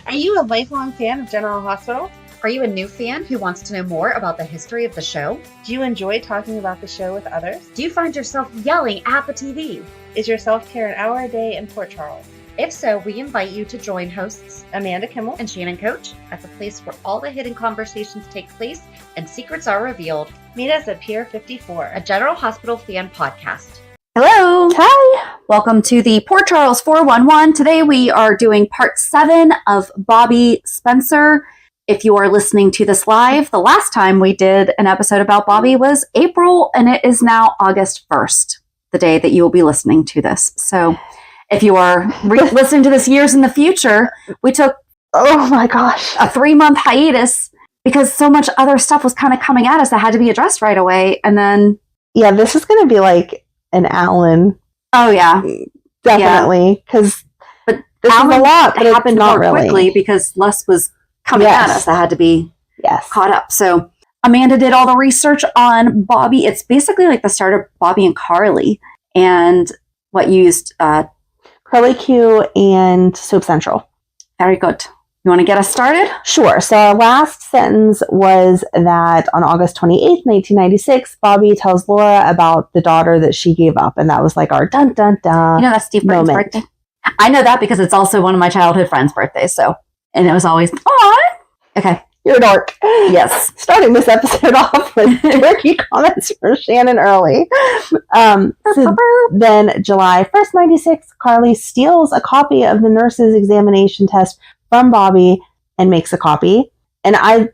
Are you a lifelong fan of General Hospital? Are you a new fan who wants to know more about the history of the show? Do you enjoy talking about the show with others? Do you find yourself yelling at the TV? Is your self-care an hour a day in Port Charles? If so, we invite you to join hosts Amanda Kimmel and Shannon Coach at the place where all the hidden conversations take place and secrets are revealed. Meet us at Pier 54, a General Hospital fan podcast. Hello. Hi. Welcome to the Port Charles 411. Today we are doing part 7 of Bobbie Spencer. If you are listening to this live, the last time we did an episode about Bobbie was April, and it is now August 1st, the day that you will be listening to this. So if you are listening to this years in the future, we took, oh my gosh, a 3-month hiatus because so much other stuff was kind of coming at us that had to be addressed right away. And then, yeah, this is going to be like an Alan. Oh yeah, definitely. Because but this Alan is a lot, but happened not more really quickly because less was coming at us that had to be caught up. So Amanda did all the research on Bobbie. It's basically like the start of Bobbie and Carly, and what used Curly Q and Soap Central. Very good. You want to get us started? Sure. So our last sentence was that on August 28th, 1996, Bobbie tells Laura about the daughter that she gave up. And that was like our dun dun dun. You know, that's Steve Burton's birthday. I know that because it's also one of my childhood friends' birthdays. So, and it was always, aw. Okay. You're a dork. Yes. Starting this episode off with dorky comments from Shannon early. So then July 1st, 96, Carly steals a copy of the nurse's examination test from Bobbie and makes a copy. And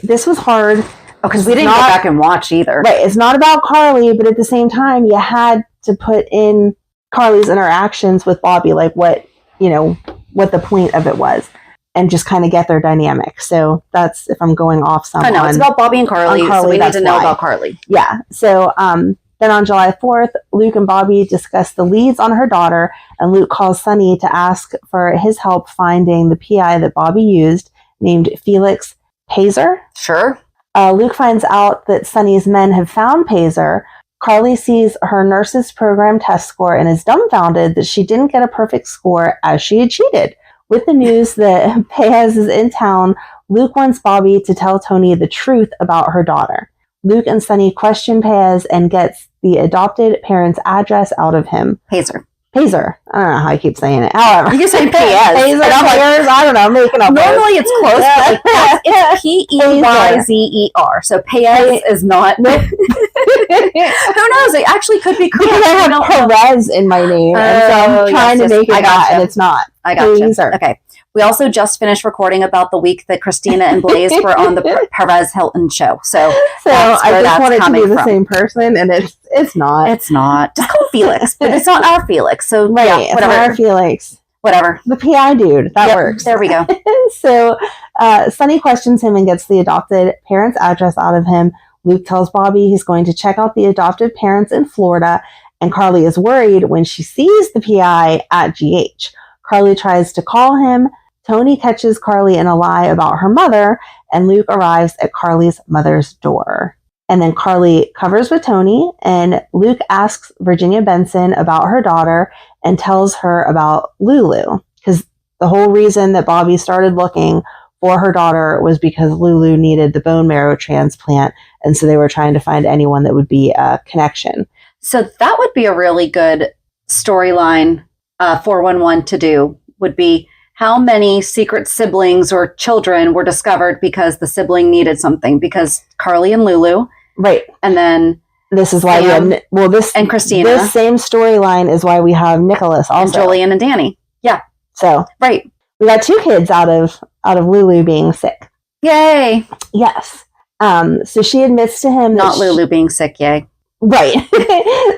this was hard. Because we didn't go back and watch either. Right. It's not about Carly, but at the same time, you had to put in Carly's interactions with Bobbie, like what the point of it was, and just kind of get their dynamic. So that's if I'm going off some. Oh, no, it's about Bobbie and Carly, so we need to know about Carly. Yeah. So then on July 4th, Luke and Bobbie discuss the leads on her daughter, and Luke calls Sonny to ask for his help finding the PI that Bobbie used, named Felix Pazer. Sure. Luke finds out that Sonny's men have found Pazer. Carly sees her nurse's program test score and is dumbfounded that she didn't get a perfect score as she had cheated. With the news that Paez is in town, Luke wants Bobbie to tell Tony the truth about her daughter. Luke and Sonny question Paez and gets the adopted parents' address out of him. Pazer. I don't know how I keep saying it. However, you can say Paez. I don't know. I'm making up. Normally it's close. But it's P-E-Y-Z-E-R. So Paez is not. Who knows? It actually could be correct. I have Perez in my name, and so I'm trying to make it that, and it's not. I got you. Okay. We also just finished recording about the week that Christina and Blaze were on the Perez Hilton show. So I just wanted to be the same person, and it's not. It's not. Just call Felix, but it's not our Felix. So right, yeah, whatever. It's not our Felix. Whatever. The PI dude. That works. There we go. So Sonny questions him and gets the adopted parents' address out of him. Luke tells Bobbie he's going to check out the adopted parents in Florida, and Carly is worried when she sees the PI at GH. Carly tries to call him. Tony catches Carly in a lie about her mother, and Luke arrives at Carly's mother's door. And then Carly covers with Tony, and Luke asks Virginia Benson about her daughter and tells her about Lulu, because the whole reason that Bobbie started looking for her daughter was because Lulu needed the bone marrow transplant, and so they were trying to find anyone that would be a connection. So that would be a really good storyline 411 to do, would be how many secret siblings or children were discovered because the sibling needed something, because Carly and Lulu. Right. And then this is why and Christina. This same storyline is why we have Nikolas also. And Julian and Danny. Yeah. So right. We got 2 kids out of Lulu being sick. Yay. Yes. So she admits to him not Lulu being sick, yay. Right.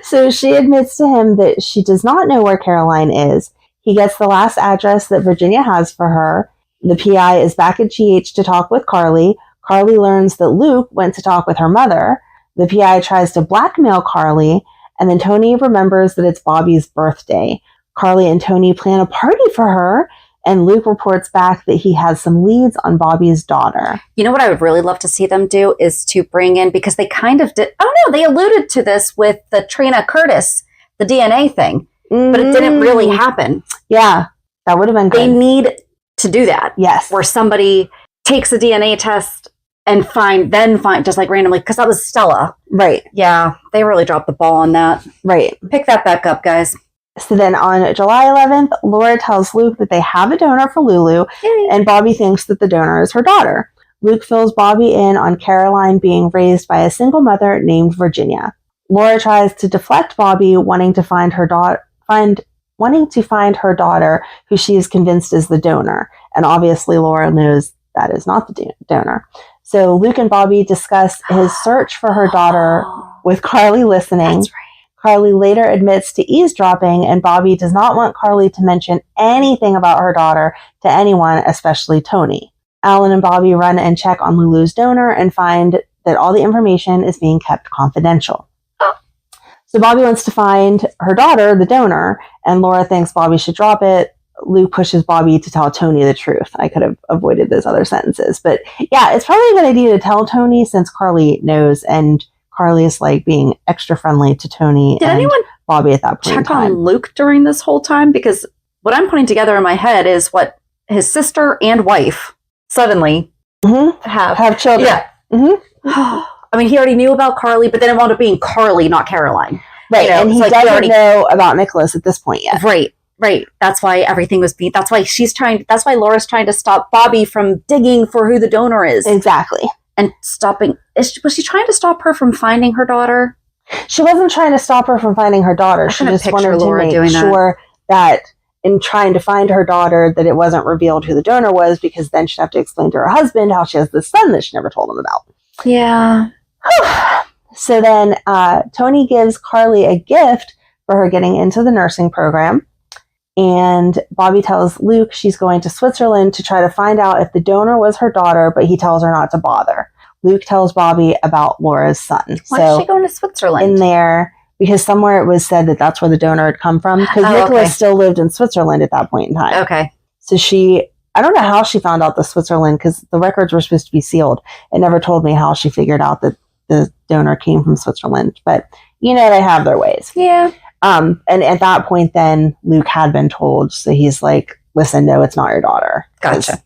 So she admits to him that she does not know where Caroline is. He gets the last address that Virginia has for her. The PI is back at GH to talk with Carly. Carly learns that Luke went to talk with her mother. The PI tries to blackmail Carly, and then Tony remembers that it's Bobbie's birthday. Carly and Tony plan a party for her, and Luke reports back that he has some leads on Bobbie's daughter. You know what I would really love to see them do is to bring in, because they kind of did, they alluded to this with the Trina Curtis, the DNA thing. But it didn't really happen. Yeah, that would have been good. They need to do that. Yes. Where somebody takes a DNA test and find just like randomly, because that was Stella. Right. Yeah, they really dropped the ball on that. Right. Pick that back up, guys. So then on July 11th, Laura tells Luke that they have a donor for Lulu, and Bobbie thinks that the donor is her daughter. Luke fills Bobbie in on Caroline being raised by a single mother named Virginia. Laura tries to deflect Bobbie, wanting to find her daughter, who she is convinced is the donor. And obviously Laura knows that is not the donor. So Luke and Bobbie discuss his search for her daughter with Carly listening. That's right. Carly later admits to eavesdropping, and Bobbie does not want Carly to mention anything about her daughter to anyone, especially Tony. Alan and Bobbie run and check on Lulu's donor and find that all the information is being kept confidential. So Bobbie wants to find her daughter, the donor, and Laura thinks Bobbie should drop it. Luke pushes Bobbie to tell Tony the truth. I could have avoided those other sentences. But yeah, it's probably a good idea to tell Tony since Carly knows, and Carly is like being extra friendly to Tony Did and anyone Bobbie at that point in check time. on Luke during this whole time? Because what I'm putting together in my head is what his sister and wife suddenly Have children. Yeah. Mm-hmm. I mean, he already knew about Carly, but then it wound up being Carly, not Caroline. Right, You know, and he it's like doesn't know about Nikolas at this point yet. Right. That's why everything was being. That's why Laura's trying to stop Bobbie from digging for who the donor is. Exactly. And stopping. Was she trying to stop her from finding her daughter? She wasn't trying to stop her from finding her daughter. She just wanted to make sure that in trying to find her daughter, that it wasn't revealed who the donor was, because then she'd have to explain to her husband how she has this son that she never told him about. Yeah. So then Tony gives Carly a gift for her getting into the nursing program. And Bobbie tells Luke she's going to Switzerland to try to find out if the donor was her daughter, but he tells her not to bother. Luke tells Bobbie about Laura's son. Why is she going to Switzerland? In there, because somewhere it was said that that's where the donor had come from, because Nikolas still lived in Switzerland at that point in time. Okay. So I don't know how she found out the Switzerland, because the records were supposed to be sealed. It never told me how she figured out that the donor came from Switzerland, but they have their ways. Yeah. And at that point then Luke had been told, so he's like, listen, no, it's not your daughter. Gotcha.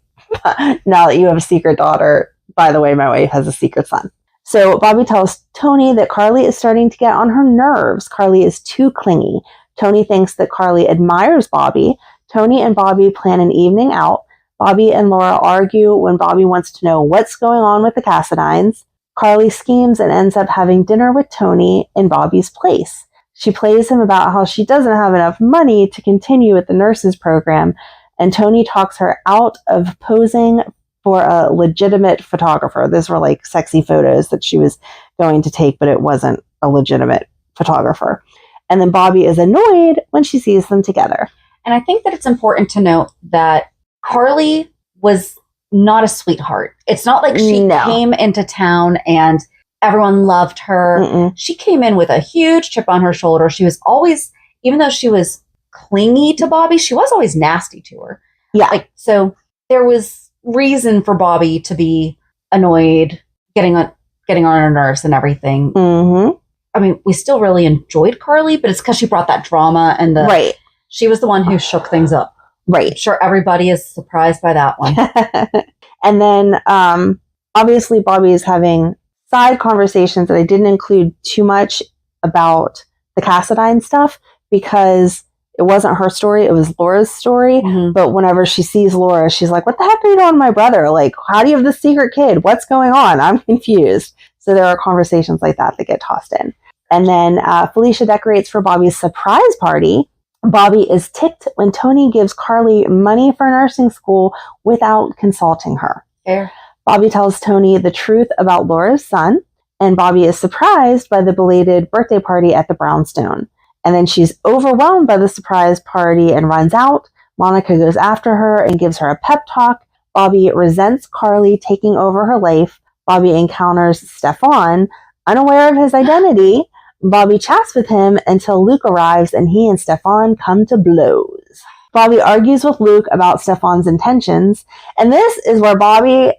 Now that you have a secret daughter, by the way, my wife has a secret son. So Bobbie tells Tony that Carly is starting to get on her nerves. Carly is too clingy. Tony thinks that Carly admires Bobbie. Tony and Bobbie plan an evening out. Bobbie and Laura argue when Bobbie wants to know what's going on with the Cassadines. Carly schemes and ends up having dinner with Tony in Bobbie's place. She plays him about how she doesn't have enough money to continue with the nurses program, and Tony talks her out of posing for a legitimate photographer. These were like sexy photos that she was going to take, but it wasn't a legitimate photographer. And then Bobbie is annoyed when she sees them together. And I think that it's important to note that Carly was not a sweetheart. It's not like she came into town and everyone loved her. Mm-mm. She came in with a huge chip on her shoulder. She was always, even though she was clingy to Bobbie, she was always nasty to her. Yeah. So there was reason for Bobbie to be annoyed, getting on her nerves and everything. Mm-hmm. I mean, we still really enjoyed Carly, but it's because she brought that drama and she was the one who shook things up. Right. I'm sure everybody is surprised by that one. And then obviously Bobbie is having side conversations that I didn't include too much about the Cassadine stuff, because it wasn't her story, it was Laura's story. Mm-hmm. But whenever she sees Laura, she's like, what the heck are you doing with my brother? Like, how do you have this secret kid? What's going on? I'm confused. So there are conversations like that get tossed in. And then Felicia decorates for Bobbie's surprise party. Bobbie is ticked when Tony gives Carly money for nursing school without consulting her. Fair. Bobbie tells Tony the truth about Laura's son, and Bobbie is surprised by the belated birthday party at the brownstone. And then she's overwhelmed by the surprise party and runs out. Monica goes after her and gives her a pep talk. Bobbie resents Carly taking over her life. Bobbie encounters Stefan, unaware of his identity. Bobbie chats with him until Luke arrives, and he and Stefan come to blows. Bobbie argues with Luke about Stefan's intentions, and this is where Bobbie,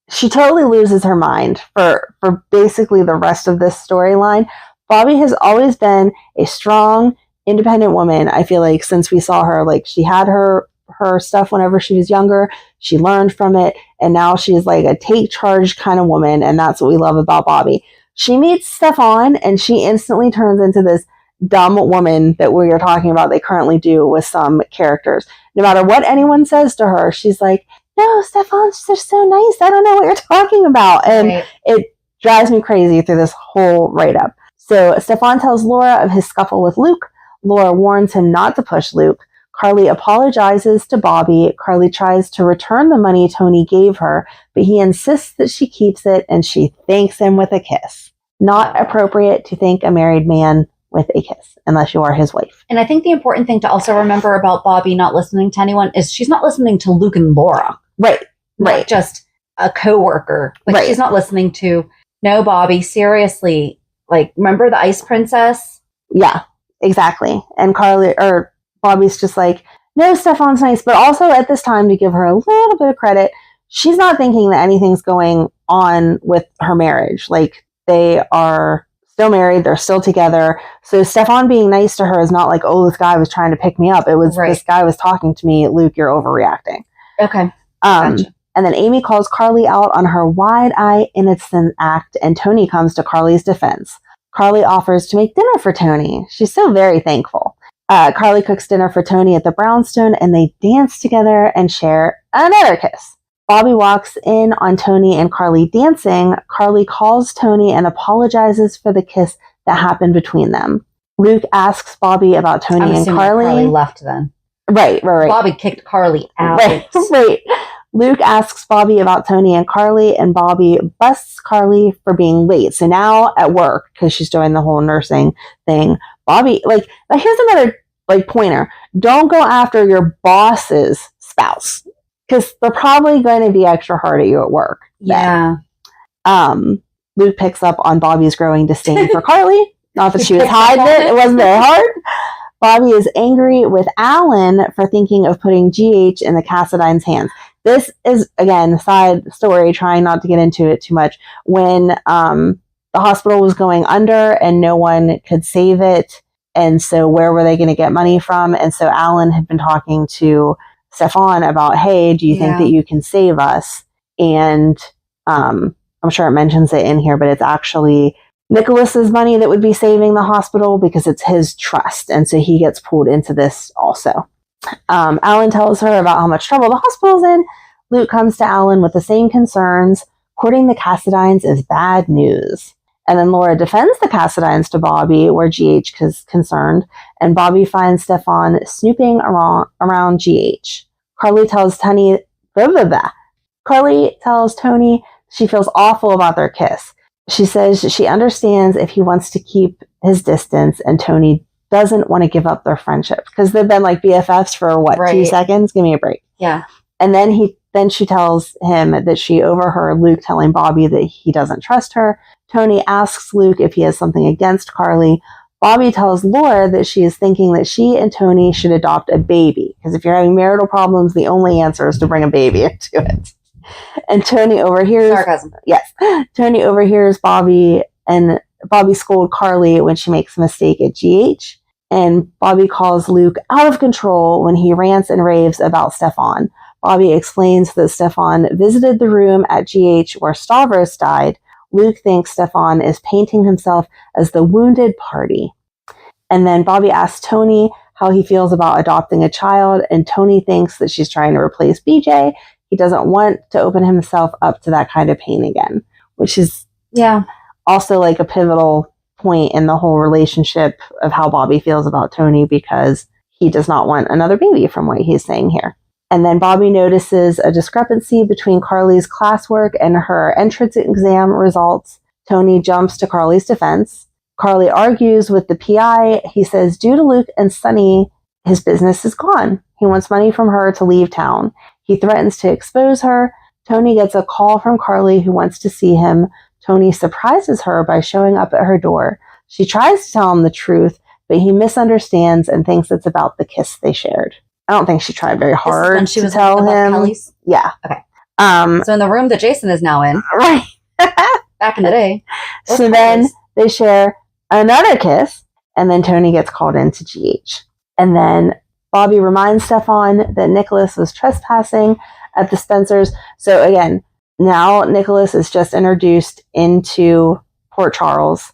she totally loses her mind for basically the rest of this storyline. Bobbie has always been a strong, independent woman, I feel like, since we saw her. Like, she had her her stuff whenever she was younger. She learned from it, and now she's like a take charge kind of woman, and that's what we love about Bobbie. She meets Stefan, and she instantly turns into this dumb woman that we are talking about. They currently do with some characters. No matter what anyone says to her, she's like, no, Stefan's just so nice. I don't know what you're talking about. And it drives me crazy through this whole write-up. So Stefan tells Laura of his scuffle with Luke. Laura warns him not to push Luke. Carly apologizes to Bobbie. Carly tries to return the money Tony gave her, but he insists that she keeps it, and she thanks him with a kiss. Not appropriate to thank a married man with a kiss, unless you are his wife. And I think the important thing to also remember about Bobbie not listening to anyone is she's not listening to Luke and Laura. Right. Not just a coworker. Like, she's not listening to, no, Bobbie, seriously. Like, remember the Ice Princess? Yeah, exactly. And Bobbie's just like, no, Stefan's nice. But also at this time, to give her a little bit of credit, she's not thinking that anything's going on with her marriage. Like, they are still married. They're still together. So Stefan being nice to her is not like, oh, this guy was trying to pick me up. It was, this guy was talking to me. Luke, you're overreacting. Okay. Gotcha. And then Amy calls Carly out on her wide-eye innocent act, and Tony comes to Carly's defense. Carly offers to make dinner for Tony. She's so very thankful. Carly cooks dinner for Tony at the brownstone, and they dance together and share another kiss. Bobbie walks in on Tony and Carly dancing. Carly calls Tony and apologizes for the kiss that happened between them. Luke asks Bobbie about Tony and Carly. Carly left then. Right. Bobbie kicked Carly out. Right. Luke asks Bobbie about Tony and Carly, and Bobbie busts Carly for being late. So now at work, because she's doing the whole nursing thing, Bobbie, here's another, pointer. Don't go after your boss's spouse, because they're probably going to be extra hard at you at work. Yeah. Luke picks up on Bobbie's growing disdain for Carly. Not that she was hiding it. It wasn't very hard. Bobbie is angry with Alan for thinking of putting GH in the Cassadine's hands. This is, again, side story, trying not to get into it too much. When the hospital was going under and no one could save it, and so where were they going to get money from? And so Alan had been talking to Stefan about, hey, do you think that you can save us? And I'm sure it mentions it in here, but it's actually Nikolas's money that would be saving the hospital because it's his trust. And so he gets pulled into this also. Alan tells her about how much trouble the hospital's in. Luke comes to Alan with the same concerns. Courting the Cassadines is bad news. And then Laura defends the Cassadines to Bobbie, where GH is concerned, and Bobbie finds Stefan snooping around GH. Carly tells Tony she feels awful about their kiss. She says she understands if he wants to keep his distance, and Tony doesn't want to give up their friendship because they've been like BFFs for 2 seconds. Give me a break. Yeah. And then she tells him that she overheard Luke telling Bobbie that he doesn't trust her. Tony asks Luke if he has something against Carly. Bobbie tells Laura that she is thinking that she and Tony should adopt a baby because if you're having marital problems, the only answer is to bring a baby into it. And Tony overhears sarcasm. Yes. Tony overhears Bobbie, and Bobbie scolds Carly when she makes a mistake at GH. And Bobbie calls Luke out of control when he rants and raves about Stefan. Bobbie explains that Stefan visited the room at GH where Stavros died. Luke thinks Stefan is painting himself as the wounded party. And then Bobbie asks Tony how he feels about adopting a child, and Tony thinks that she's trying to replace BJ. He doesn't want to open himself up to that kind of pain again, which is also like a pivotal point in the whole relationship of how Bobbie feels about Tony, because he does not want another baby from what he's saying here. And then Bobbie notices a discrepancy between Carly's classwork and her entrance exam results. Tony jumps to Carly's defense. Carly argues with the PI. He says, due to Luke and Sunny, his business is gone. He wants money from her to leave town. He threatens to expose her. Tony gets a call from Carly who wants to see him. Tony surprises her by showing up at her door. She tries to tell him the truth, but he misunderstands and thinks it's about the kiss they shared. I don't think she tried very hard to tell him. Kelly's? Yeah. Okay. So in the room that Jason is now in. Right. Back in the day. So then they share another kiss, and then Tony gets called into GH. And then Bobbie reminds Stefan that Nikolas was trespassing at the Spencers. So again, now Nikolas is just introduced into Port Charles.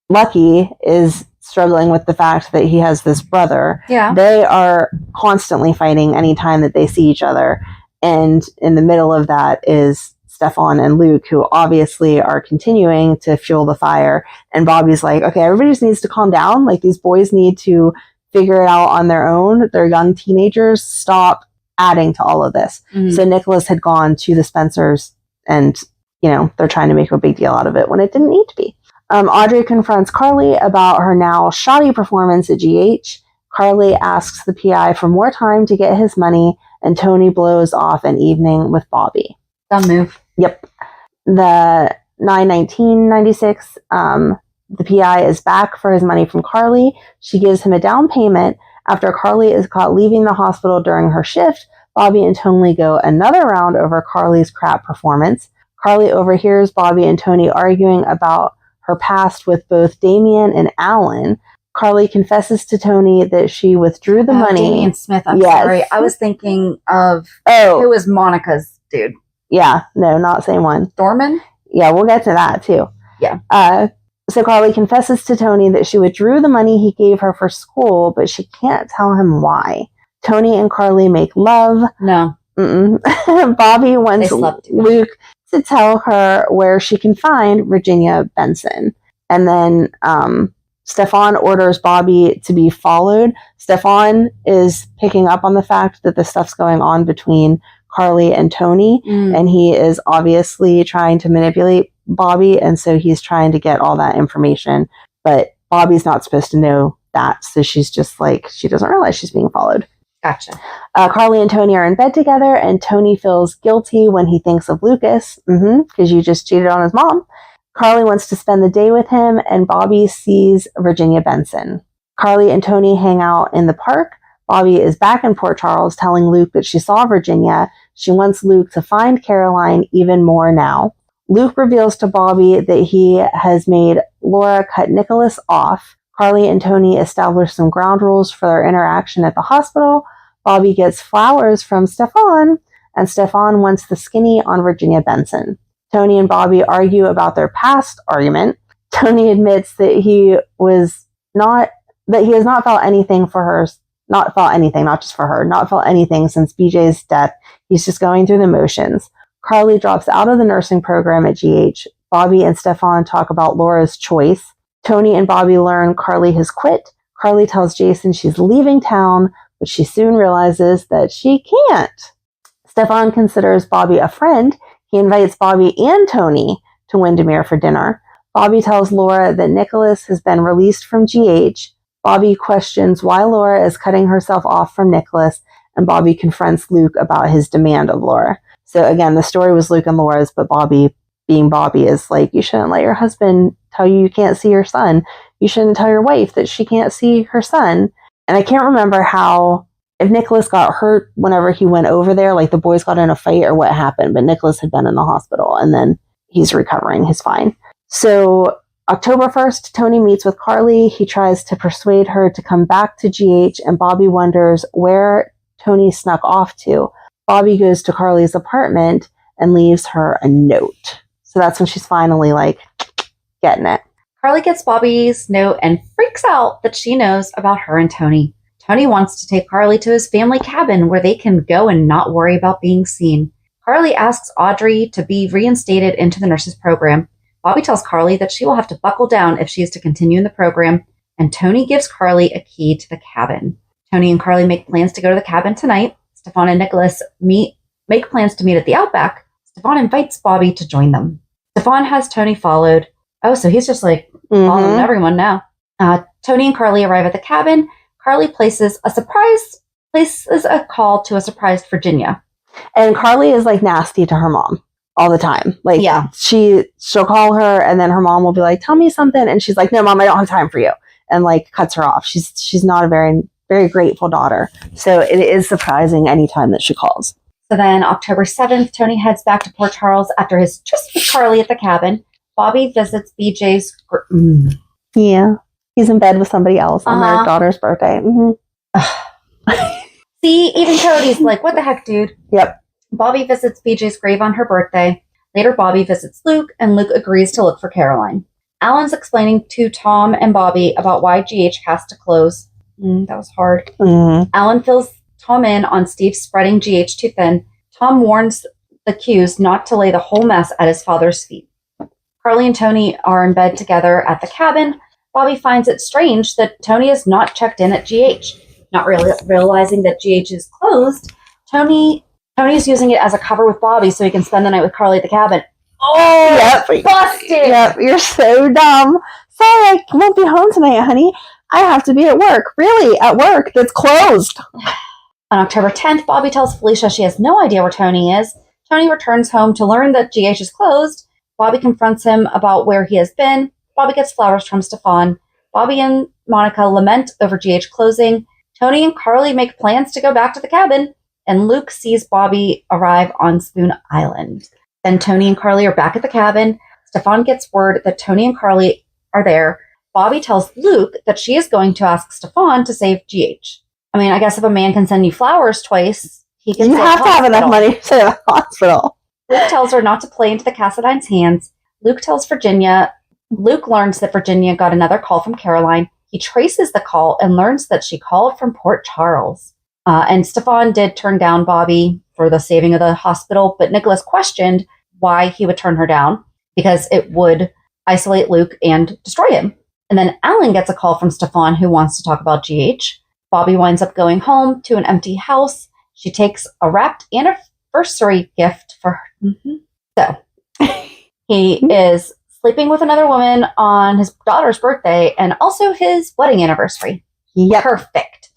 Lucky is struggling with the fact that he has this brother. Yeah. They are constantly fighting anytime that they see each other. And in the middle of that is Stefan and Luke, who obviously are continuing to fuel the fire. And Bobbie's like, okay, everybody just needs to calm down. Like, these boys need to figure it out on their own. They're young teenagers. Stop adding to all of this. Mm-hmm. So Nikolas had gone to the Spencers, and, you know, they're trying to make a big deal out of it when it didn't need to be. Audrey confronts Carly about her now shoddy performance at GH. Carly asks the PI for more time to get his money, and Tony blows off an evening with Bobbie. Dumb move. Yep. The 9/19/96, the PI is back for his money from Carly. She gives him a down payment. After Carly is caught leaving the hospital during her shift, Bobbie and Tony go another round over Carly's crap performance. Carly overhears Bobbie and Tony arguing about her past with both Damien and Alan. Carly confesses to Tony that she withdrew the money. Damien Smith, I'm Yes. sorry. I was thinking of Oh, who was Monica's dude. yeah. No, not same one. Dorman? Yeah, we'll get to that too. Yeah. So Carly confesses to Tony that she withdrew the money he gave her for school, but she can't tell him why. Tony and Carly make love. No. Bobbie wants They slept. Luke to tell her where she can find Virginia Benson. And then Stefan orders Bobbie to be followed. Stefan is picking up on the fact that the stuff's going on between Carly and Tony, and he is obviously trying to manipulate Bobbie, and so he's trying to get all that information. But Bobbie's not supposed to know that, so she's just like, she doesn't realize she's being followed. Gotcha. Carly and Tony are in bed together, and Tony feels guilty when he thinks of Lucas, because you just cheated on his mom. Carly wants to spend the day with him, and Bobbie sees Virginia Benson. Carly and Tony hang out in the park. Bobbie is back in Port Charles, telling Luke that she saw Virginia. She wants Luke to find Caroline even more now. Luke reveals to Bobbie that he has made Laura cut Nikolas off. Carly and Tony establish some ground rules for their interaction at the hospital. Bobbie gets flowers from Stefan, and Stefan wants the skinny on Virginia Benson. Tony and Bobbie argue about their past argument. Tony admits that he has not felt anything for her, not felt anything since BJ's death. He's just going through the motions. Carly drops out of the nursing program at GH. Bobbie and Stefan talk about Laura's choice. Tony and Bobbie learn Carly has quit. Carly tells Jason she's leaving town, but she soon realizes that she can't. Stefan considers Bobbie a friend. He invites Bobbie and Tony to Windermere for dinner. Bobbie tells Laura that Nikolas has been released from GH. Bobbie questions why Laura is cutting herself off from Nikolas, and Bobbie confronts Luke about his demand of Laura. So again, the story was Luke and Laura's, but Bobbie, being Bobbie, is like, you shouldn't let your husband tell you can't see your son. You shouldn't tell your wife that she can't see her son. And I can't remember if Nikolas got hurt whenever he went over there, like the boys got in a fight or what happened, but Nikolas had been in the hospital and then he's recovering. He's fine. So October 1st, Tony meets with Carly. He tries to persuade her to come back to GH, and Bobbie wonders where Tony snuck off to. Bobbie goes to Carly's apartment and leaves her a note. So that's when she's finally like getting it. Carly gets Bobbie's note and freaks out that she knows about her and Tony. Tony wants to take Carly to his family cabin where they can go and not worry about being seen. Carly asks Audrey to be reinstated into the nurses program. Bobbie tells Carly that she will have to buckle down if she is to continue in the program, and Tony gives Carly a key to the cabin. Tony and Carly make plans to go to the cabin tonight. Stefan and Nikolas make plans to meet at the Outback. Stefan invites Bobbie to join them. Stefan has Tony followed. Oh, so he's just like following everyone now. Tony and Carly arrive at the cabin. Carly places a call to a surprised Virginia. And Carly is like nasty to her mom all the time. Like, Yeah. she'll call her and then her mom will be like, tell me something. And she's like, no, Mom, I don't have time for you. And like cuts her off. She's not a very, very grateful daughter. So it is surprising anytime that she calls. So then October 7th, Tony heads back to Port Charles after his tryst with Carly at the cabin. Bobbie visits BJ's... Yeah. He's in bed with somebody else on their daughter's birthday. See, even Cody's like, what the heck, dude? Yep. Bobbie visits BJ's grave on her birthday. Later, Bobbie visits Luke, and Luke agrees to look for Caroline. Alan's explaining to Tom and Bobbie about why GH has to close. That was hard. Mm-hmm. Alan fills Tom in on Steve spreading GH too thin. Tom warns the accused not to lay the whole mess at his father's feet. Carly and Tony are in bed together at the cabin. Bobbie finds it strange that Tony is not checked in at GH. Not really realizing that GH is closed, Tony's using it as a cover with Bobbie so he can spend the night with Carly at the cabin. Oh, yep. Busted! Yep, you're so dumb. Sorry, I won't be home tonight, honey. I have to be at work. Really, at work. That's closed. On October 10th, Bobbie tells Felicia she has no idea where Tony is. Tony returns home to learn that GH is closed. Bobbie confronts him about where he has been. Bobbie gets flowers from Stefan. Bobbie and Monica lament over GH closing. Tony and Carly make plans to go back to the cabin, and Luke sees Bobbie arrive on Spoon Island. Then Tony and Carly are back at the cabin. Stefan gets word that Tony and Carly are there. Bobbie tells Luke that she is going to ask Stefan to save GH. I mean, I guess if a man can send you flowers twice, he can You save have to have hospital. enough money to save a hospital. Luke tells her not to play into the Cassadine's hands. Luke tells Virginia. Luke learns that Virginia got another call from Caroline. He traces the call and learns that she called from Port Charles. And Stefan did turn down Bobbie for the saving of the hospital, but Nikolas questioned why he would turn her down, because it would isolate Luke and destroy him. And then Alan gets a call from Stefan, who wants to talk about GH. Bobbie winds up going home to an empty house. She takes a wrapped anniversary gift for her. So he is sleeping with another woman on his daughter's birthday and also his wedding anniversary. Yep. Perfect.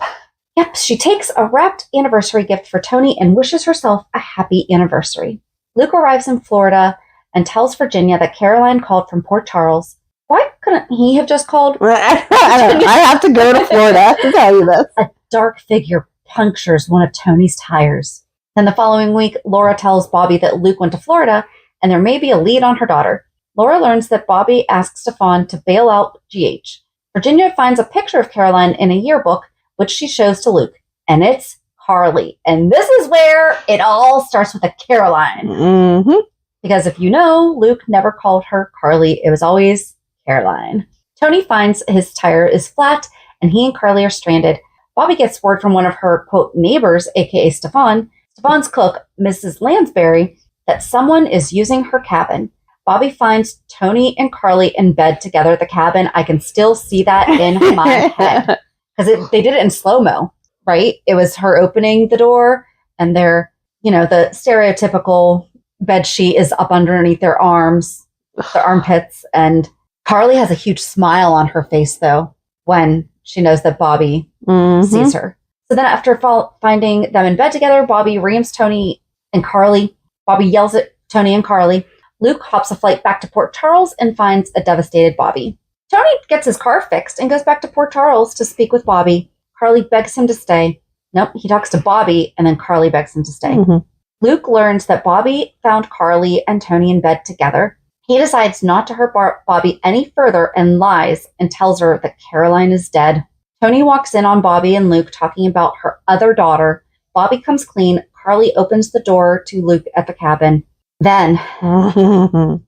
Yep, she takes a wrapped anniversary gift for Tony and wishes herself a happy anniversary. Luke arrives in Florida and tells Virginia that Caroline called from Port Charles. Why couldn't he have just called? I don't know. I have to go to Florida to tell you this. A dark figure punctures one of Tony's tires. Then the following week, Laura tells Bobbie that Luke went to Florida and there may be a lead on her daughter. Laura learns that Bobbie asks Stefan to bail out GH. Virginia finds a picture of Caroline in a yearbook, which she shows to Luke, and it's Carly. And this is where it all starts with a Caroline. Mm-hmm. Because if you know, Luke never called her Carly. It was always Caroline. Tony finds his tire is flat, and he and Carly are stranded. Bobbie gets word from one of her, quote, neighbors, a.k.a. Stefan's cook, Mrs. Lansbury, that someone is using her cabin. Bobbie finds Tony and Carly in bed together at the cabin. I can still see that in my head. Because they did it in slow-mo, right? It was her opening the door, and the stereotypical bed sheet is up underneath their arms, their armpits, and Carly has a huge smile on her face, though, when she knows that Bobbie sees her. So then after finding them in bed together, Bobbie reams Tony and Carly. Bobbie yells at Tony and Carly. Luke hops a flight back to Port Charles and finds a devastated Bobbie. Tony gets his car fixed and goes back to Port Charles to speak with Bobbie. Carly begs him to stay. Nope, he talks to Bobbie, and then Carly begs him to stay. Mm-hmm. Luke learns that Bobbie found Carly and Tony in bed together. He decides not to hurt Bobbie any further and lies and tells her that Caroline is dead. Tony walks in on Bobbie and Luke talking about her other daughter. Bobbie comes clean. Carly opens the door to Luke at the cabin. Then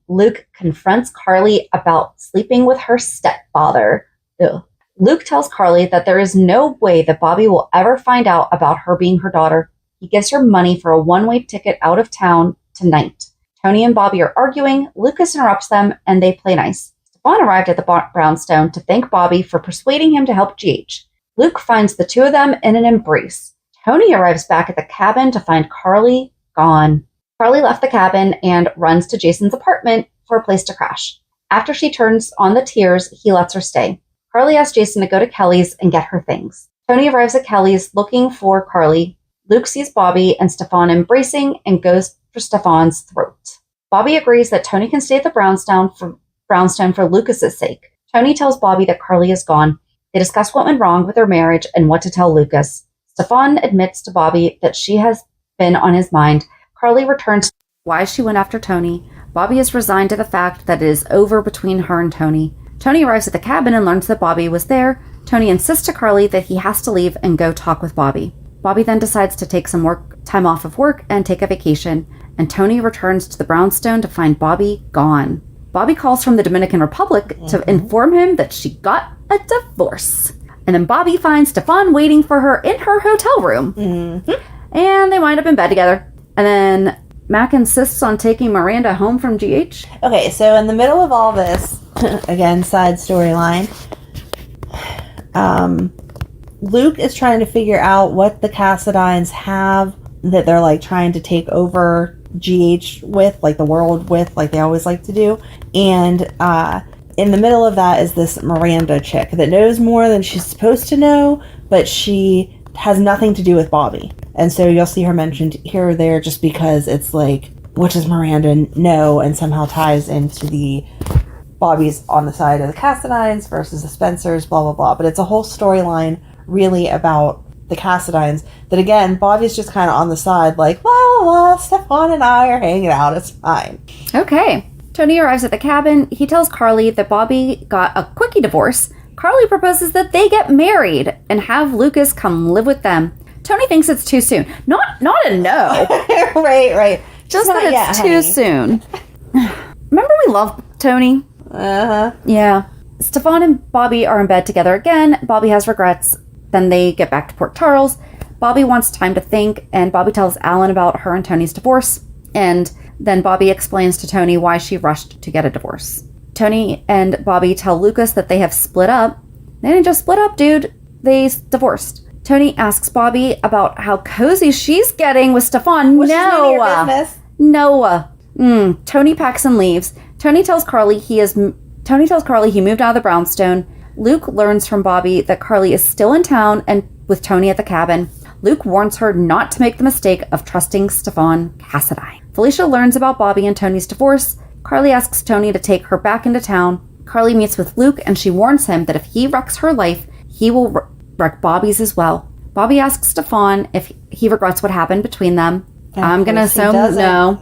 Luke confronts Carly about sleeping with her stepfather. Ugh. Luke tells Carly that there is no way that Bobbie will ever find out about her being her daughter. He gives her money for a one-way ticket out of town tonight. Tony and Bobbie are arguing. Lucas interrupts them, and they play nice. Stefan arrived at the brownstone to thank Bobbie for persuading him to help GH. Luke finds the two of them in an embrace. Tony arrives back at the cabin to find Carly gone. Carly left the cabin and runs to Jason's apartment for a place to crash. After she turns on the tears, he lets her stay. Carly asks Jason to go to Kelly's and get her things. Tony arrives at Kelly's looking for Carly. Luke sees Bobbie and Stefan embracing and goes for Stefan's throat. Bobbie agrees that Tony can stay at the brownstone for Lucas's sake. Tony tells Bobbie that Carly is gone. They discuss what went wrong with their marriage and what to tell Lucas. Stefan admits to Bobbie that she has been on his mind. Carly returns why she went after Tony. Bobbie is resigned to the fact that it is over between her and Tony. Tony arrives at the cabin and learns that Bobbie was there. Tony insists to Carly that he has to leave and go talk with Bobbie. Bobbie then decides to take some time off of work and take a vacation, and Tony returns to the brownstone to find Bobbie gone. Bobbie calls from the Dominican Republic to inform him that she got a divorce. And then Bobbie finds Stefan waiting for her in her hotel room. And they wind up in bed together. And then Mac insists on taking Miranda home from GH. Okay, so in the middle of all this, again, side storyline, Luke is trying to figure out what the Cassadines have that they're like trying to take over GH with, like the world with, like they always like to do. And in the middle of that is this Miranda chick that knows more than she's supposed to know, but she has nothing to do with Bobbie. And so you'll see her mentioned here or there just because it's like, what does Miranda know, and somehow ties into the Bobbie's on the side of the Cassadines versus the Spencers, blah, blah, blah. But it's a whole storyline really about the Cassadines that, again, Bobbie's just kind of on the side like, la, la, la, Stefan and I are hanging out. It's fine. Okay. Tony arrives at the cabin. He tells Carly that Bobbie got a quickie divorce. Carly proposes that they get married and have Lucas come live with them. Tony thinks it's too soon. Not a no. Right. Just that it's too soon. Remember we love Tony? Uh-huh. Yeah. Stefan and Bobbie are in bed together again. Bobbie has regrets. Then they get back to Port Charles. Bobbie wants time to think, and Bobbie tells Alan about her and Tony's divorce. And then Bobbie explains to Tony why she rushed to get a divorce. Tony and Bobbie tell Lucas that they have split up. They didn't just split up, dude. They divorced. Tony asks Bobbie about how cozy she's getting with Stefan. Which is none of your business. No. Tony packs and leaves. Tony tells Carly he moved out of the brownstone. Luke learns from Bobbie that Carly is still in town and with Tony at the cabin. Luke warns her not to make the mistake of trusting Stefan Cassadine. Felicia learns about Bobbie and Tony's divorce. Carly asks Tony to take her back into town. Carly meets with Luke, and she warns him that if he wrecks her life, he will wreck Bobbie's as well. Bobbie asks Stefan if he regrets what happened between them. I'm going to assume no.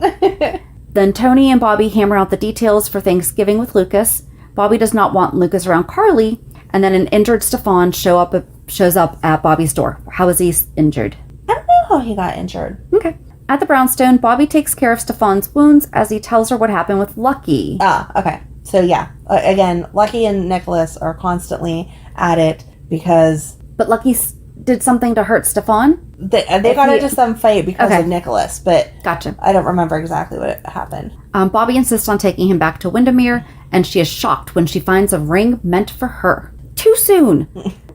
Then Tony and Bobbie hammer out the details for Thanksgiving with Lucas. Bobbie does not want Lucas around Carly, and then an injured Stefan shows up at Bobbie's door. How is he injured? I don't know how he got injured. Okay. At the brownstone, Bobbie takes care of Stefan's wounds as he tells her what happened with Lucky. Okay. So yeah, again, Lucky and Nikolas are constantly at it because... But Lucky did something to hurt Stefan? They got into some fight because of Nikolas, but gotcha. I don't remember exactly what happened. Bobbie insists on taking him back to Windermere, and she is shocked when she finds a ring meant for her. Too soon!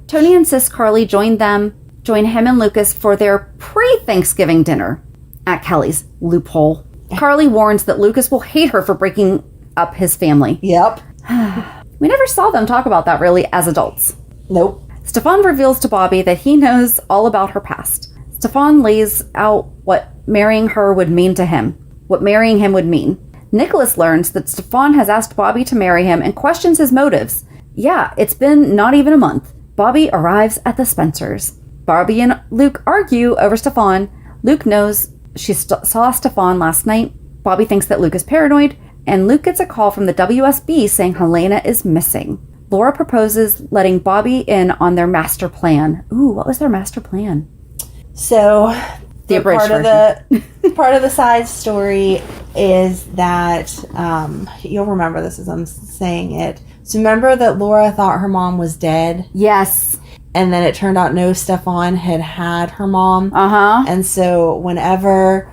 Tony insists Carly join him and Lucas for their pre-Thanksgiving dinner at Kelly's loophole. Carly warns that Lucas will hate her for breaking up his family. Yep. We never saw them talk about that really as adults. Nope. Stefan reveals to Bobbie that he knows all about her past. Stefan lays out what marrying her would mean to him, what marrying him would mean. Nikolas learns that Stefan has asked Bobbie to marry him and questions his motives. Yeah, it's been not even a month. Bobbie arrives at the Spencers. Bobbie and Luke argue over Stefan. Luke knows she saw Stefan last night. Bobbie thinks that Luke is paranoid, and Luke gets a call from the WSB saying Helena is missing. Laura proposes letting Bobbie in on their master plan. Ooh, what was their master plan? So, the part of the side story is that you'll remember this as I'm saying it. So remember that Laura thought her mom was dead? Yes. And then it turned out no, Stefan had her mom. Uh-huh. And so whenever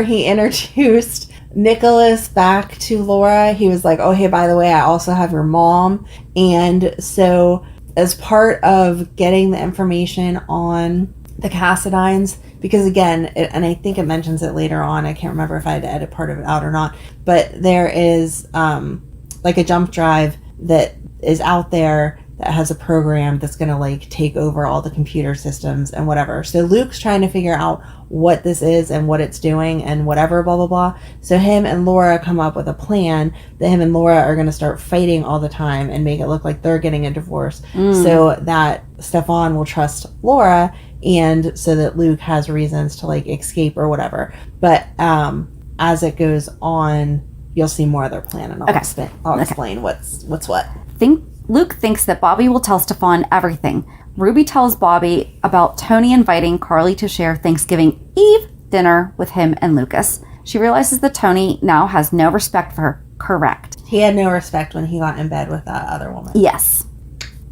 he introduced Nikolas back to Laura, he was like, oh, hey, by the way, I also have your mom. And so as part of getting the information on the Cassadines, because again, and I think it mentions it later on, I can't remember if I had to edit part of it out or not, but there is like a jump drive that is out there that has a program that's going to like take over all the computer systems and whatever. So Luke's trying to figure out what this is and what it's doing and whatever, blah, blah, blah. So him and Laura come up with a plan that him and Laura are going to start fighting all the time and make it look like they're getting a divorce so that Stefan will trust Laura and so that Luke has reasons to like escape or whatever. But as it goes on, you'll see more of their plan and I'll explain what's what. I think Luke thinks that Bobbie will tell Stefan everything. Ruby tells Bobbie about Tony inviting Carly to share Thanksgiving Eve dinner with him and Lucas. She realizes that Tony now has no respect for her. Correct. He had no respect when he got in bed with that other woman. Yes.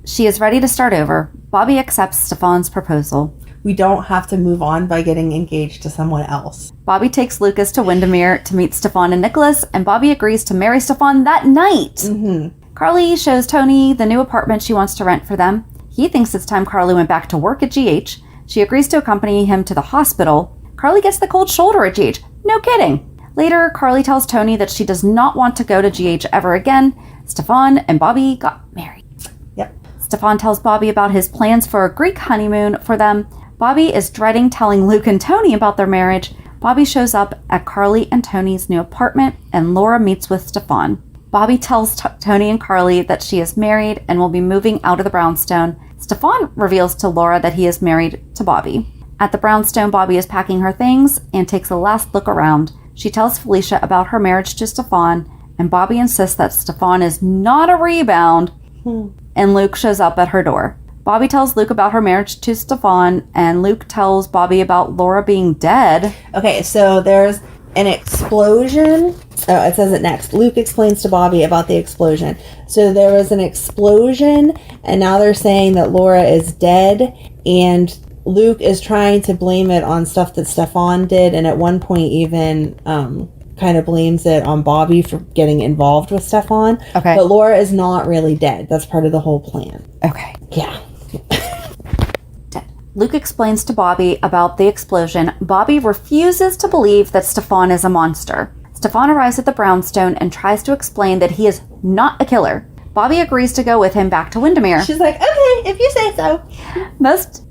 She is ready to start over. Bobbie accepts Stefan's proposal. We don't have to move on by getting engaged to someone else. Bobbie takes Lucas to Windermere to meet Stefan and Nikolas, and Bobbie agrees to marry Stefan that night. Mm-hmm. Carly shows Tony the new apartment she wants to rent for them. He thinks it's time Carly went back to work at GH. She agrees to accompany him to the hospital. Carly gets the cold shoulder at GH. No kidding. Later, Carly tells Tony that she does not want to go to GH ever again. Stefan and Bobbie got married. Yep. Stefan tells Bobbie about his plans for a Greek honeymoon for them. Bobbie is dreading telling Luke and Tony about their marriage. Bobbie shows up at Carly and Tony's new apartment, and Laura meets with Stefan. Bobbie tells Tony and Carly that she is married and will be moving out of the brownstone. Stefan reveals to Laura that he is married to Bobbie. At the brownstone, Bobbie is packing her things and takes a last look around. She tells Felicia about her marriage to Stefan, and Bobbie insists that Stefan is not a rebound, and Luke shows up at her door. Bobbie tells Luke about her marriage to Stefan, and Luke tells Bobbie about Laura being dead. Okay, so there's an explosion. Oh, it says it next. Luke explains to Bobbie about the explosion. So there was an explosion, and now they're saying that Laura is dead, and Luke is trying to blame it on stuff that Stefan did, and at one point even kind of blames it on Bobbie for getting involved with Stefan. Okay. But Laura is not really dead. That's part of the whole plan. Okay. Yeah. Luke explains to Bobbie about the explosion. Bobbie refuses to believe that Stefan is a monster. Stefan arrives at the brownstone and tries to explain that he is not a killer. Bobbie agrees to go with him back to Windermere. She's like, okay, if you say so. Most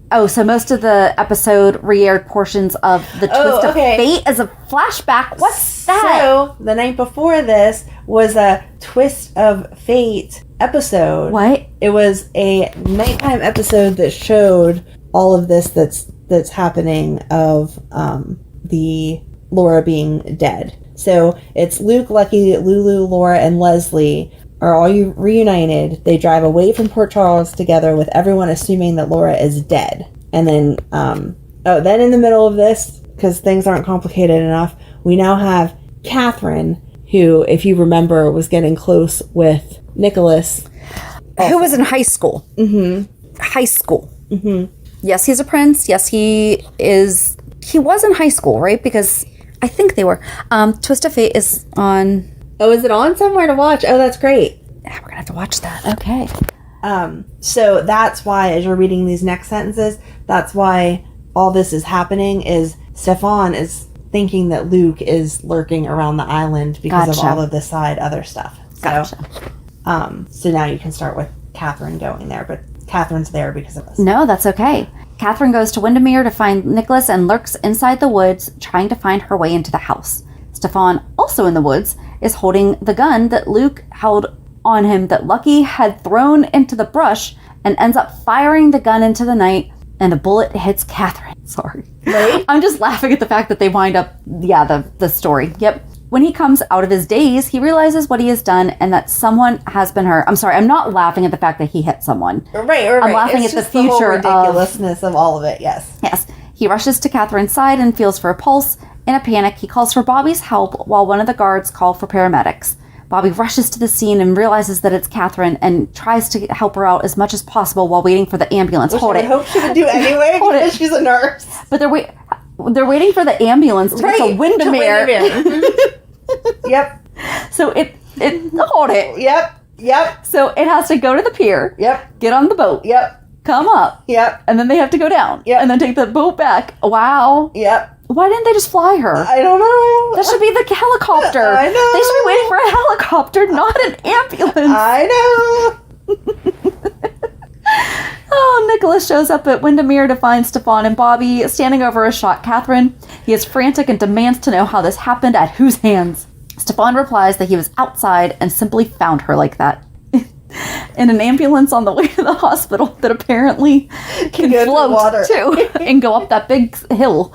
of the episode re-aired portions of the Twist of Fate as a flashback. What's that? So, the night before this was a Twist of Fate episode. What? It was a nighttime episode that showed all of this that's happening of the Laura being dead. So, it's Luke, Lucky, Lulu, Laura, and Leslie are all reunited. They drive away from Port Charles together with everyone assuming that Laura is dead. And then, then in the middle of this, because things aren't complicated enough, we now have Catherine, who, if you remember, was getting close with Nikolas. Who was in high school. Mm-hmm. High school. Mm-hmm. Yes, he's a prince. Yes, he is. He was in high school, right? Because I think they were. Twist of Fate is on... Oh, is it on somewhere to watch? Oh, that's great. Yeah, we're going to have to watch that. Okay. So that's why, as you're reading these next sentences, that's why all this is happening, is Stefan is thinking that Luke is lurking around the island because of all of the other stuff. Gotcha. So now you can start with Catherine going there, but Catherine's there because of this. No, that's okay. Catherine goes to Windermere to find Nikolas and lurks inside the woods, trying to find her way into the house. Stefan, also in the woods, is holding the gun that Luke held on him that Lucky had thrown into the brush, and ends up firing the gun into the night, and a bullet hits Catherine. Sorry. Right? I'm just laughing at the fact that they wind up, the story. Yep. When he comes out of his daze, he realizes what he has done and that someone has been hurt. I'm sorry, I'm not laughing at the fact that he hit someone. Right. I'm laughing it's at the just whole future ridiculousness of all of it, yes. Yes. He rushes to Catherine's side and feels for a pulse. In a panic, he calls for Bobbie's help while one of the guards call for paramedics. Bobbie rushes to the scene and realizes that it's Catherine and tries to help her out as much as possible while waiting for the ambulance. Which I hope she would do anyway because she's a nurse. But they're waiting for the ambulance to get to Windermere. Yep. So it hold it. Yep. So it has to go to the pier. Yep. Get on the boat. Yep. Come up. Yep. And then they have to go down. Yep. And then take the boat back. Wow. Yep. Why didn't they just fly her? I don't know. That should be the helicopter. I know. They should be waiting for a helicopter, not an ambulance. I know. Oh, Nikolas shows up at Windermere to find Stefan and Bobbie standing over a shot Catherine. He is frantic and demands to know how this happened, at whose hands. Stefan replies that he was outside and simply found her like that. In an ambulance on the way to the hospital that apparently can go float through water. too and go up that big hill.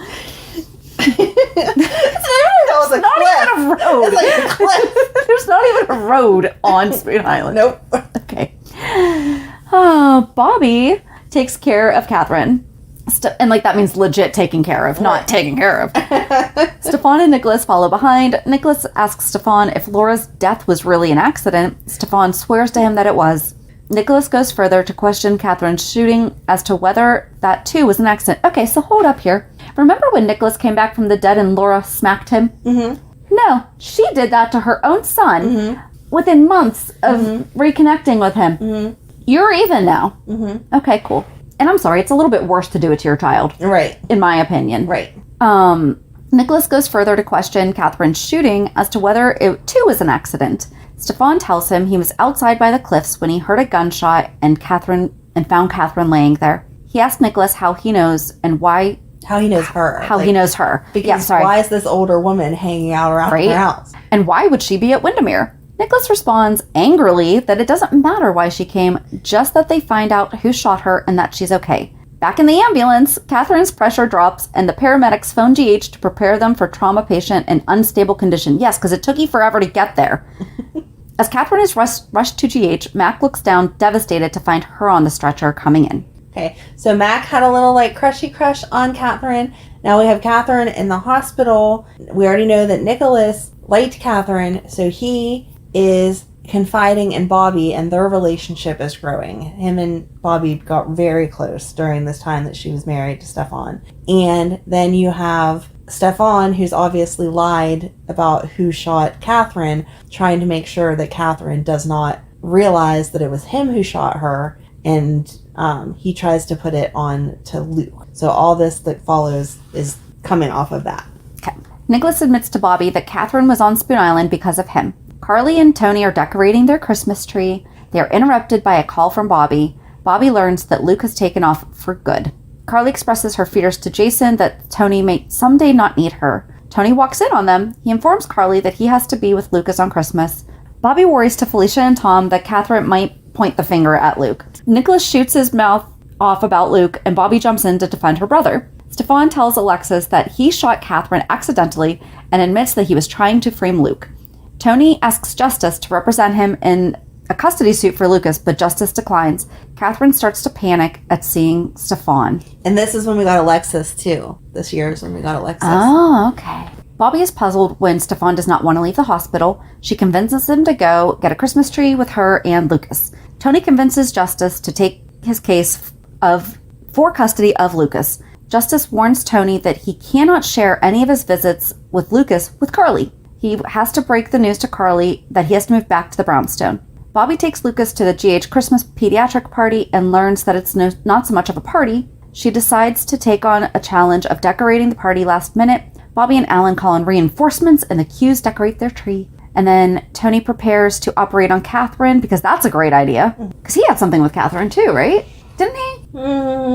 That was a Not cliff. even a road. It's like a cliff. There's not even a road on Spoon Island. Nope. Okay. Bobbie takes care of Catherine. And like that means legit taking care of, not taking care of. Stefan and Nikolas follow behind. Nikolas asks Stefan if Laura's death was really an accident. Stefan swears to him that it was. Nikolas goes further to question Catherine's shooting as to whether that too was an accident. Okay, so hold up here. Remember when Nikolas came back from the dead and Laura smacked him? Mm-hmm. No, she did that to her own son within months of reconnecting with him. Mm-hmm. You're even now. Mm-hmm. Okay, cool. And I'm sorry, it's a little bit worse to do it to your child. Right. In my opinion. Right. Nikolas goes further to question Catherine's shooting as to whether it too was an accident. Stefan tells him he was outside by the cliffs when he heard a gunshot and found Catherine laying there. He asks Nikolas how he knows and why. How he knows her. He knows her. Because why is this older woman hanging out around her house? And why would she be at Windermere? Nikolas responds angrily that it doesn't matter why she came, just that they find out who shot her and that she's okay. Back in the ambulance, Catherine's pressure drops and the paramedics phone GH to prepare them for trauma patient in unstable condition. Yes, because it took you forever to get there. As Catherine is rushed to GH, Mac looks down, devastated to find her on the stretcher coming in. Okay, so Mac had a little crushy crush on Catherine. Now we have Catherine in the hospital. We already know that Nikolas liked Catherine, so he is confiding in Bobbie and their relationship is growing. Him and Bobbie got very close during this time that she was married to Stefan. And then you have Stefan, who's obviously lied about who shot Catherine, trying to make sure that Catherine does not realize that it was him who shot her, and he tries to put it on to Luke. So all this that follows is coming off of that. Okay. Nikolas admits to Bobbie that Catherine was on Spoon Island because of him. Carly and Tony are decorating their Christmas tree. They are interrupted by a call from Bobbie. Bobbie learns that Luke has taken off for good. Carly expresses her fears to Jason that Tony may someday not need her. Tony walks in on them. He informs Carly that he has to be with Lucas on Christmas. Bobbie worries to Felicia and Tom that Catherine might point the finger at Luke. Nikolas shoots his mouth off about Luke, and Bobbie jumps in to defend her brother. Stefan tells Alexis that he shot Catherine accidentally and admits that he was trying to frame Luke. Tony asks Justice to represent him in a custody suit for Lucas, but Justice declines. Catherine starts to panic at seeing Stefan. And this is when we got Alexis, too. This year is when we got Alexis. Oh, okay. Bobbie is puzzled when Stefan does not want to leave the hospital. She convinces him to go get a Christmas tree with her and Lucas. Tony convinces Justice to take his case for custody of Lucas. Justice warns Tony that he cannot share any of his visits with Lucas with Carly. He has to break the news to Carly that he has to move back to the brownstone. Bobbie takes Lucas to the GH Christmas pediatric party and learns that it's not so much of a party. She decides to take on a challenge of decorating the party last minute. Bobbie and Alan call in reinforcements and the Qs decorate their tree. And then Tony prepares to operate on Catherine because that's a great idea. Because he had something with Catherine too, right? Didn't he?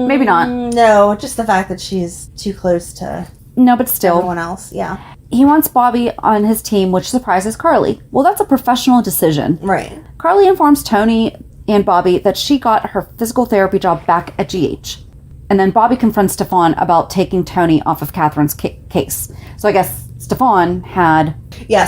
Maybe not. No, just the fact that she's too close to but still. everyone else. Yeah. He wants Bobbie on his team, which surprises Carly. Well, that's a professional decision. Right. Carly informs Tony and Bobbie that she got her physical therapy job back at GH. And then Bobbie confronts Stefan about taking Tony off of Catherine's case. So I guess Stefan had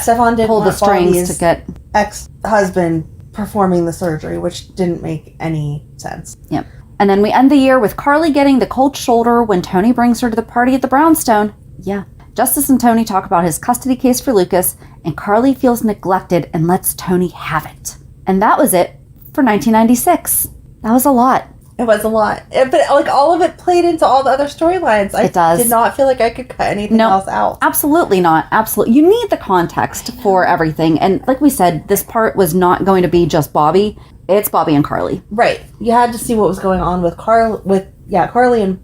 Stefan did pulled the strings Bobbie's to get ex-husband performing the surgery, which didn't make any sense. Yep. And then we end the year with Carly getting the cold shoulder when Tony brings her to the party at the brownstone. Yeah. Justice and Tony talk about his custody case for Lucas, and Carly feels neglected and lets Tony have it. And that was it for 1996. That was a lot. It was a lot. But all of it played into all the other storylines. It does. I did not feel like I could cut anything else out. Absolutely not. Absolutely. You need the context for everything. And like we said, this part was not going to be just Bobbie. It's Bobbie and Carly. Right. You had to see what was going on with Carly and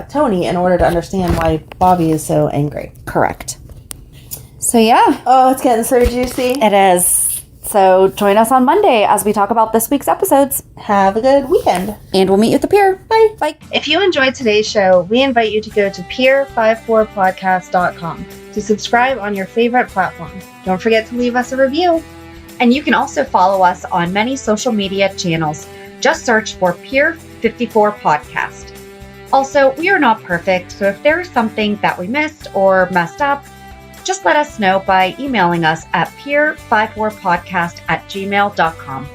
Tony in order to understand why Bobbie is so angry. Correct. So yeah. Oh, it's getting so juicy. It is. So join us on Monday as we talk about this week's episodes. Have a good weekend. And we'll meet you at the pier. Bye. Bye. If you enjoyed today's show, we invite you to go to pier54podcast.com to subscribe on your favorite platform. Don't forget to leave us a review. And you can also follow us on many social media channels. Just search for Pier 54 Podcast. Also, we are not perfect, so if there is something that we missed or messed up, just let us know by emailing us at pier54podcast@gmail.com.